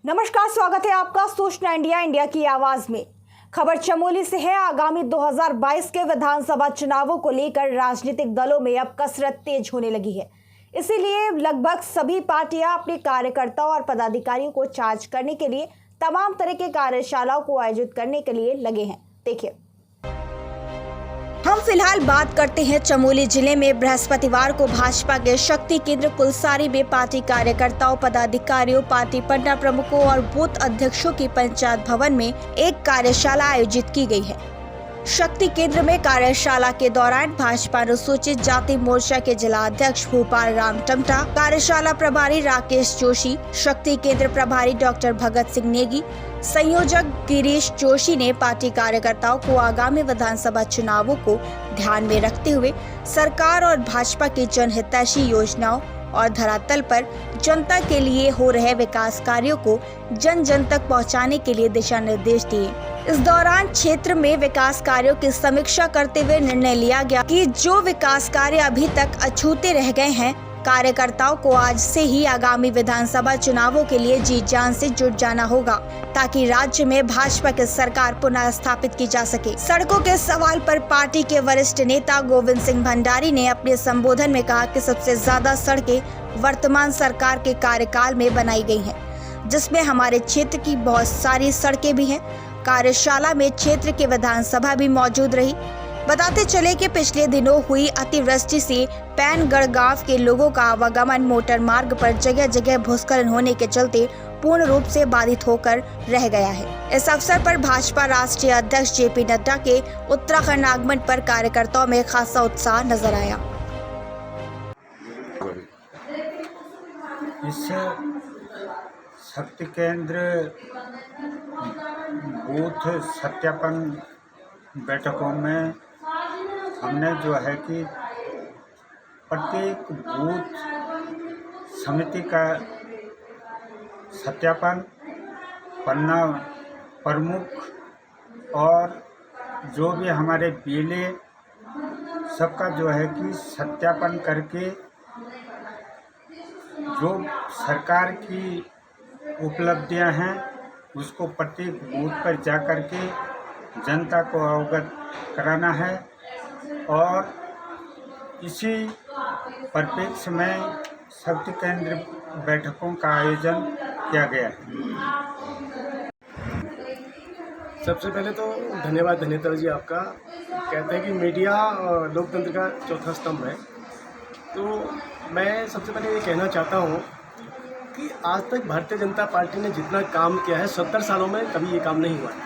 नमस्कार, स्वागत है आपका सूचना इंडिया की आवाज में। खबर चमोली से है। आगामी 2022 के विधानसभा चुनावों को लेकर राजनीतिक दलों में अब कसरत तेज होने लगी है। इसीलिए लगभग सभी पार्टियां अपने कार्यकर्ताओं और पदाधिकारियों को चार्ज करने के लिए तमाम तरह के कार्यशालाओं को आयोजित करने के लिए लगे हैं। देखिए, हम फिलहाल बात करते हैं चमोली जिले में बृहस्पतिवार को भाजपा के शक्ति केंद्र कुलसारी में पार्टी कार्यकर्ताओं, पदाधिकारियों, पार्टी पन्ना प्रमुखों और बूथ अध्यक्षों की पंचायत भवन में एक कार्यशाला आयोजित की गई है। शक्ति केंद्र में कार्यशाला के दौरान भाजपा अनुसूचित जाति मोर्चा के जिला अध्यक्ष भूपाल राम टमटा, कार्यशाला प्रभारी राकेश जोशी, शक्ति केंद्र प्रभारी डॉक्टर भगत सिंह नेगी, संयोजक गिरीश जोशी ने पार्टी कार्यकर्ताओं को आगामी विधानसभा चुनावों को ध्यान में रखते हुए सरकार और भाजपा की जनहितैषी योजनाओं और धरातल पर जनता के लिए हो रहे विकास कार्यों को जन जन तक पहुंचाने के लिए दिशा निर्देश दिए। इस दौरान क्षेत्र में विकास कार्यों की समीक्षा करते हुए निर्णय लिया गया कि जो विकास कार्य अभी तक अछूते रह गए हैं, कार्यकर्ताओं को आज से ही आगामी विधानसभा चुनावों के लिए जी जान से जुट जाना होगा, ताकि राज्य में भाजपा की सरकार पुनः स्थापित की जा सके। सड़कों के सवाल पर पार्टी के वरिष्ठ नेता गोविंद सिंह भंडारी ने अपने संबोधन में कहा कि सबसे ज्यादा सड़कें वर्तमान सरकार के कार्यकाल में बनाई गई हैं, जिसमें हमारे क्षेत्र की बहुत सारी सड़कें भी हैं। कार्यशाला में क्षेत्र के विधानसभा भी मौजूद रही। बताते चले कि पिछले दिनों हुई अतिवृष्टि से पैनगढ़ गांव के लोगों का आवागमन मोटर मार्ग पर जगह जगह भूस्खलन होने के चलते पूर्ण रूप से बाधित होकर रह गया है। इस अवसर पर भाजपा राष्ट्रीय अध्यक्ष जेपी नड्डा के उत्तराखंड आगमन पर कार्यकर्ताओं में खासा उत्साह नजर आया। इस शक्ति केंद्र बूथ सत्यापन बैठकों में हमने जो है कि प्रत्येक बूथ समिति का सत्यापन, पन्ना प्रमुख और जो भी हमारे बीएलए सबका जो है कि सत्यापन करके जो सरकार की उपलब्धियां हैं उसको प्रत्येक बूथ पर जा कर के जनता को अवगत कराना है। और इसी परिप्रेक्ष्य में शक्ति केंद्र बैठकों का आयोजन किया गया है। सबसे पहले तो धन्यवाद धन्यता जी आपका। कहते हैं कि मीडिया लोकतंत्र का चौथा स्तंभ है, तो मैं सबसे पहले ये कहना चाहता हूँ कि आज तक भारतीय जनता पार्टी ने जितना काम किया है 70 सालों में कभी ये काम नहीं हुआ है।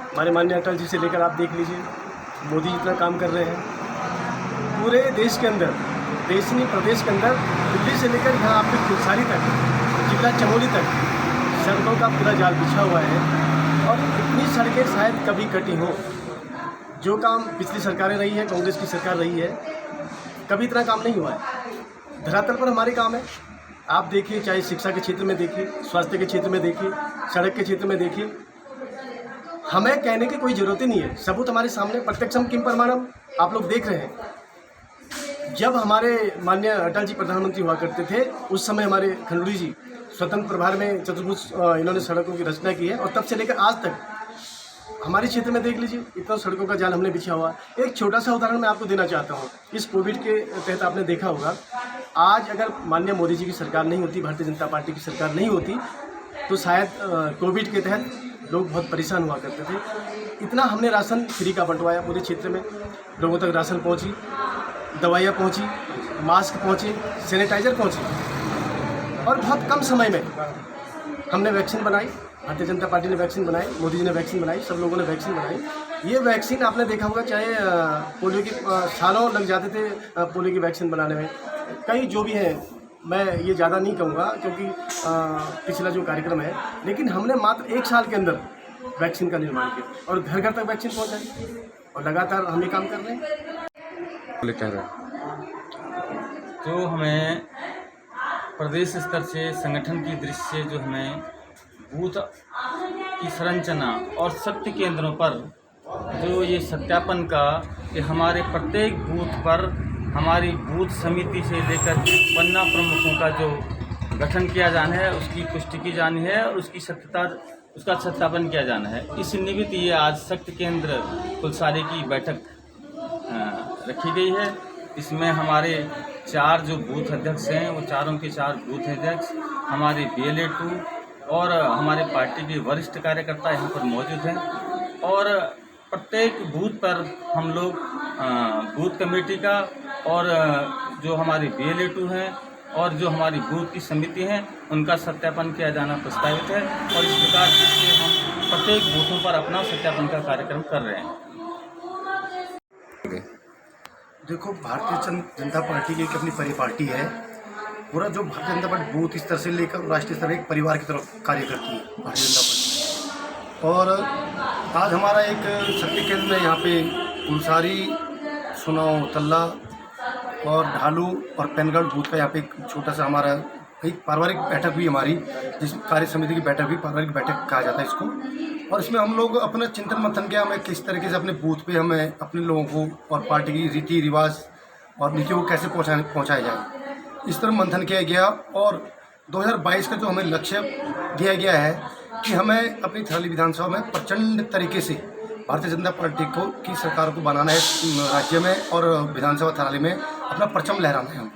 हमारे माननीय अटल जी से लेकर आप देख लीजिए, मोदी जितना काम कर रहे हैं पूरे देश के अंदर, देश नहीं प्रदेश के अंदर, दिल्ली से लेकर यहाँ आपके कुलसारी तक, जिला चमोली तक सड़कों का पूरा जाल बिछा हुआ है। और इतनी सड़कें शायद कभी कटी हों। जो काम पिछली सरकारें रही है, कांग्रेस की सरकार रही है, कभी इतना काम नहीं हुआ है। धरातल पर हमारे काम है। आप देखिए, चाहे शिक्षा के क्षेत्र में देखिए, स्वास्थ्य के क्षेत्र में देखिए, सड़क के क्षेत्र में देखिए, हमें कहने की कोई ज़रूरत ही नहीं है। सबूत हमारे सामने, प्रत्यक्षम किम प्रमाणम, आप लोग देख रहे हैं। जब हमारे माननीय अटल जी प्रधानमंत्री हुआ करते थे, उस समय हमारे खंडूड़ी जी स्वतंत्र प्रभार में चतुर्भुज इन्होंने सड़कों की रचना की है। और तब से लेकर आज तक हमारे क्षेत्र में देख लीजिए, इतना सड़कों का जाल हमने बिछा हुआ है। एक छोटा सा उदाहरण मैं आपको देना चाहता हूँ। इस कोविड के तहत आपने देखा होगा, आज अगर माननीय मोदी जी की सरकार नहीं होती, भारतीय जनता पार्टी की सरकार नहीं होती, तो शायद कोविड के तहत लोग बहुत परेशान हुआ करते थे। इतना हमने राशन फ्री का बंटवाया पूरे क्षेत्र में, लोगों तक राशन पहुँची, दवाइयाँ पहुँची, मास्क पहुँचे, सैनिटाइज़र पहुँची। और बहुत कम समय में हमने वैक्सीन बनाई। भारतीय जनता पार्टी ने वैक्सीन बनाई, मोदी जी ने वैक्सीन बनाई, सब लोगों ने वैक्सीन बनाई। ये वैक्सीन आपने देखा होगा, चाहे पोलियो की सालों लग जाते थे पोलियो की वैक्सीन बनाने में। कई जो भी हैं, मैं ये ज़्यादा नहीं कहूँगा क्योंकि पिछला जो कार्यक्रम है, लेकिन हमने मात्र 1 साल के अंदर वैक्सीन का निर्माण किया और घर घर तक वैक्सीन पहुँचाई। और लगातार हम ये काम कर रहे हैं। तो हमें प्रदेश स्तर से संगठन की दृष्टि से जो हमें बूथ की संरचना और शक्ति केंद्रों पर जो ये सत्यापन का कि हमारे प्रत्येक बूथ पर हमारी बूथ समिति से लेकर पन्ना प्रमुखों का जो गठन किया जाना है, उसकी पुष्टि की जानी है और उसकी उसका सत्यापन किया जाना है। इस निमित्त ये आज शक्ति केंद्र कुलसारी की बैठक रखी गई है। इसमें हमारे 4 जो बूथ अध्यक्ष हैं वो चारों के 4 बूथ अध्यक्ष, हमारे BLA 2 और हमारे पार्टी के वरिष्ठ कार्यकर्ता यहाँ पर मौजूद हैं और प्रत्येक बूथ पर हम लोग बूथ कमेटी का और जो हमारी BLA 2 हैं और जो हमारी बूथ की समिति हैं उनका सत्यापन किया जाना प्रस्तावित है और इस प्रकार से हम प्रत्येक बूथों पर अपना सत्यापन का कार्यक्रम कर रहे हैं। देखो, भारतीय जनता पार्टी की एक अपनी परिपाटी है। पूरा जो भारतीय जनता पार्टी बूथ स्तर से लेकर राष्ट्रीय स्तर एक परिवार की तरफ कार्य करती है भारतीय जनता पार्टी। और आज हमारा एक शक्ति केंद्र में यहाँ पे कुलसारी, सुनाव, तल्ला और ढालू और पेनगढ़ बूथ का यहाँ पे एक छोटा सा हमारा एक पारिवारिक बैठक हुई हमारी, जिस कार्य समिति की बैठक हुई, पारिवारिक बैठक कहा जाता है इसको। और इसमें हम लोग अपना चिंतन मंथन किया, हमें किस तरीके से अपने बूथ पे हमें अपने लोगों को और पार्टी की रीति रिवाज और नीतियों को कैसे पहुँचाया जाए, इस तरह मंथन किया गया। और 2022 का जो हमें लक्ष्य दिया गया है कि हमें अपनी थराली विधानसभा में प्रचंड तरीके से भारतीय जनता पार्टी की सरकार को बनाना है, राज्य में और विधानसभा थराली में अपना परचम लहराना है। हम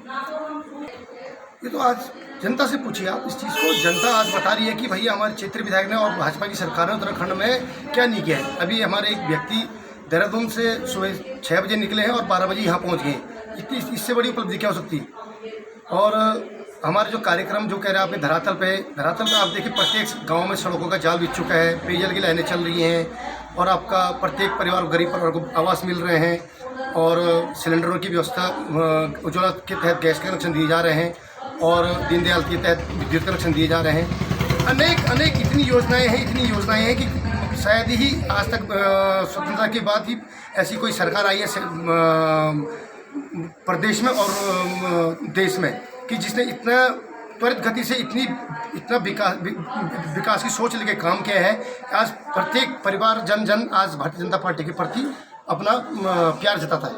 ये तो आज जनता से पूछिए आप इस चीज़ को। जनता आज बता रही है कि भैया हमारे क्षेत्रीय विधायक ने और भाजपा की सरकार ने उत्तराखंड में क्या नहीं किया है। अभी हमारे एक व्यक्ति देहरादून से सुबह 6 बजे निकले हैं और 12 बजे यहाँ पहुँच गए। इतनी इससे बड़ी उपलब्धि क्या हो सकती। और हमारे जो कार्यक्रम जो कह रहे हैं आपने धरातल पे आप देखिए, प्रत्येक गांव में सड़कों का जाल बिछ चुका है, पेयजल की लाइनें चल रही हैं और आपका प्रत्येक परिवार, गरीब परिवार को आवास मिल रहे हैं और सिलेंडरों की व्यवस्था, उज्ज्वला के तहत गैस के कनेक्शन दिए जा रहे हैं और दीनदयाल के तहत विद्युत कनेक्शन दिए जा रहे हैं। अनेक इतनी योजनाएं हैं कि शायद ही आज तक स्वतंत्रता के बाद ही ऐसी कोई सरकार आई है प्रदेश में और देश में कि जिसने इतना त्वरित गति से इतना विकास की सोच लेके काम किया है। आज प्रत्येक परिवार जन आज भारतीय जनता पार्टी के प्रति अपना प्यार जताता है।